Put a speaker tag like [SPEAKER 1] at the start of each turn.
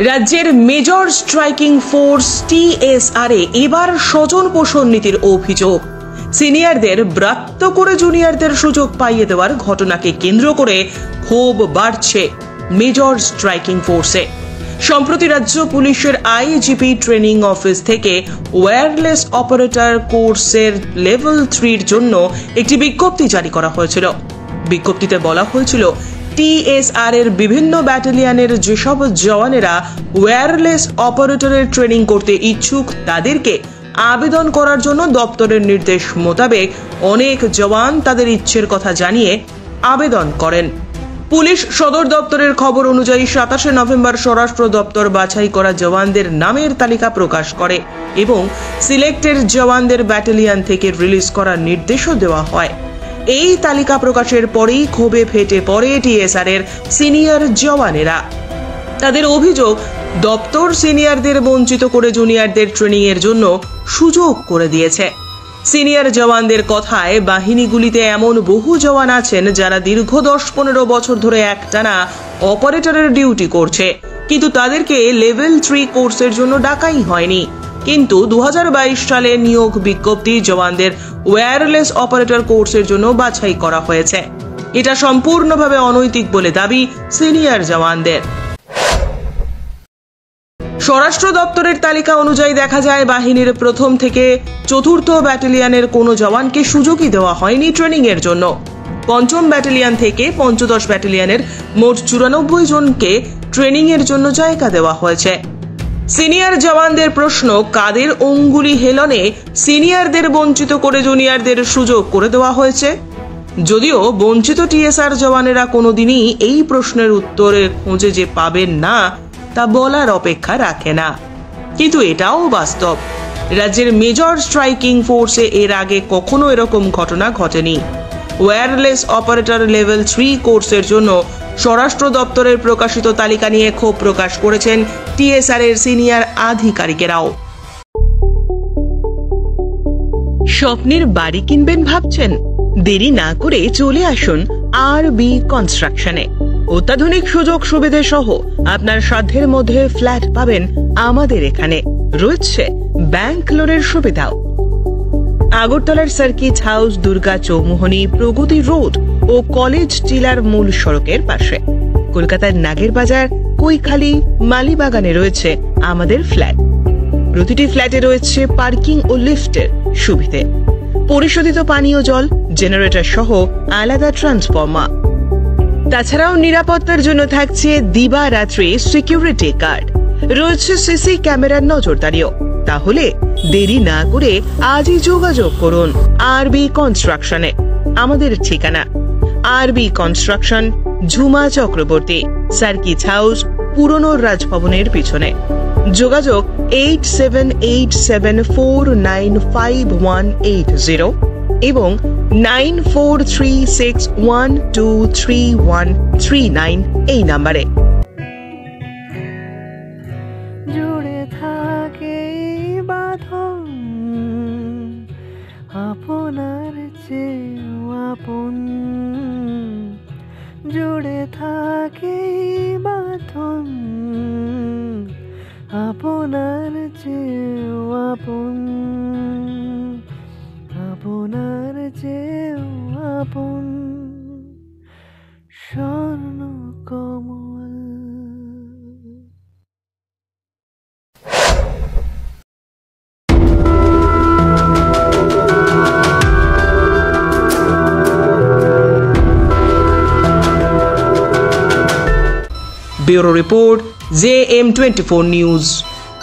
[SPEAKER 1] রাজ্যের major striking force টিএসআরএ এবার স্বজন পোষণ নীতির অভিযোগ। সিনিয়রদের ব্রাত্য করে জুনিয়রদের সুযোগ পাইয়ে দেওয়ার ঘটনাকে কেন্দ্র করে ক্ষোভ বাড়ছে মেজর স্ট্রাইকিং ফোর্সে। সম্প্রতি রাজ্য পুলিশের আইজিপি ট্রেনিং অফিস থেকে ওয়্যারলেস অপারেটর কোর্সের লেভেল 3 জন্য একটি বিজ্ঞপ্তি জারি করা হয়েছিল। বিজ্ঞপ্তিতে বলা হয়েছিল, টিএসআর এর বিভিন্ন ব্যাটালিয়নের যেসব জওয়ানেরা ওয়্যারলেস অপারেটরের ট্রেনিং করতে ইচ্ছুক তাদেরকে আবেদন করার জন্য দপ্তরের নির্দেশ মোতাবেক অনেক জওয়ান তাদের ইচ্ছের কথা জানিয়ে আবেদন করেন। পুলিশ সদর দপ্তরের খবর অনুযায়ী 27 নভেম্বর স্বরাষ্ট্র দপ্তর বাছাই করা জওয়ানদের নামের তালিকা প্রকাশ করে এবং সিলেক্টেড জওয়ানদের ব্যাটালিয়ন থেকে রিলিজ করার নির্দেশও দেওয়া হয়। এই তালিকা প্রকাশের পরেই ক্ষোভে ফেটে পড়ে টিএসআর এর সিনিয়র জওয়ানেরা। তাদের অভিযোগ, দপ্তর সিনিয়রদের বঞ্চিত করে জুনিয়রদের ট্রেনিং এর জন্য সুযোগ করে দিয়েছে। সিনিয়র জওয়ানদের কথায়, বাহিনীগুলিতে এমন বহু জওয়ান আছেন যারা দীর্ঘ 10-15 বছর ধরে একটানা অপারেটরের ডিউটি করছে, কিন্তু তাদেরকে লেভেল 3 কোর্সের জন্য ডাকাই হয়নি। কিন্তু 2022 সালে নিয়োগ বিজ্ঞপ্তি জওয়ানদের ওয়্যারলেস অপারেটর কোর্সের জন্য বাছাই করা হয়েছে। এটা সম্পূর্ণভাবে অনৈতিক বলে দাবি সিনিয়র জওয়ানদের। স্বরাষ্ট্র দপ্তরের তালিকা অনুযায়ী দেখা যায়, বাহিনীর 1ম থেকে 4র্থ ব্যাটালিয়নের কোনো জওয়ানকে সুযোগই দেওয়া হয়নি ট্রেনিং এর জন্য। 5ম ব্যাটালিয়ন থেকে পঞ্চদশ ব্যাটালিয়নের মোট 94 জনকে ট্রেনিং এর জন্য জায়গা দেওয়া হয়েছে। সিনিয়র জওয়ানদের প্রশ্ন, কাদের অঙ্গুলি হেলনে সিনিয়রদের বঞ্চিত করে জুনিয়রদের সুযোগ করে দেওয়া হয়েছে? যদিও বঞ্চিত টিএসআর জওয়ানেরা কোনোদিনই এই প্রশ্নের উত্তরের খোঁজে যে পাবেন না তা বলার অপেক্ষা রাখে না, কিন্তু এটাও বাস্তব। রাজ্যের মেজর স্ট্রাইকিং ফোর্সে এর আগে কখনো এরকম ঘটনা ঘটেনি। ওয়্যারলেস অপারেটর লেভেল 3 কোর্সের জন্য স্বরাষ্ট্র দপ্তরের প্রকাশিত তালিকা নিয়ে ক্ষোভ প্রকাশ করেছেন টিএসআর এর সিনিয়র আধিকারিকেরাও। স্বপ্নের বাড়ি কিনবেন ভাবছেন? দেরি না করে চলে আসুন আরবি কনস্ট্রাকশনে। অত্যাধুনিক সুযোগ সুবিধা সহ আপনার সাধ্যের মধ্যে ফ্ল্যাট পাবেন আমাদের এখানে। রয়েছে ব্যাংক লোনের সুবিধাও। আগরতলার সার্কিট হাউস, দুর্গা চৌমুহনী, প্রগতি রোড ও কলেজ টিলার মূল সড়কের পাশে। কলকাতার নাগের বাজার, কৈখালি, মালিবাগানে রয়েছে আমাদের ফ্ল্যাট। প্রতিটি ফ্ল্যাটে রয়েছে পার্কিং ও লিফটের সুবিধে, পরিশোধিত পানীয় জল, জেনারেটর সহ আলাদা ট্রান্সফরমার। তাছাড়াও নিরাপত্তার জন্য থাকছে দিবারাত্রি সিকিউরিটি গার্ড, রয়েছে সিসি ক্যামেরার নজরদারিও। তাহলে দেরি না করে আজই যোগাযোগ করুন আরবি কনস্ট্রাকশনে। আমাদের ঠিকানা আরবি construction, Jhuma Chakraborty, circuit house, পুরনো রাজভবনের পিছনে। যোগাযোগ 8787495180 এবং 9436123139 এই নাম্বারে।
[SPEAKER 2] জুড়ে থাকে বাঁধন আপনার চেয়েও আপন, জুড়ে থাকে বাঁধন আপনার চেয়েও আপন, আপনার চেয়েও আপন স্বর্ণ কমল।
[SPEAKER 1] Bureau Report, JM24 News।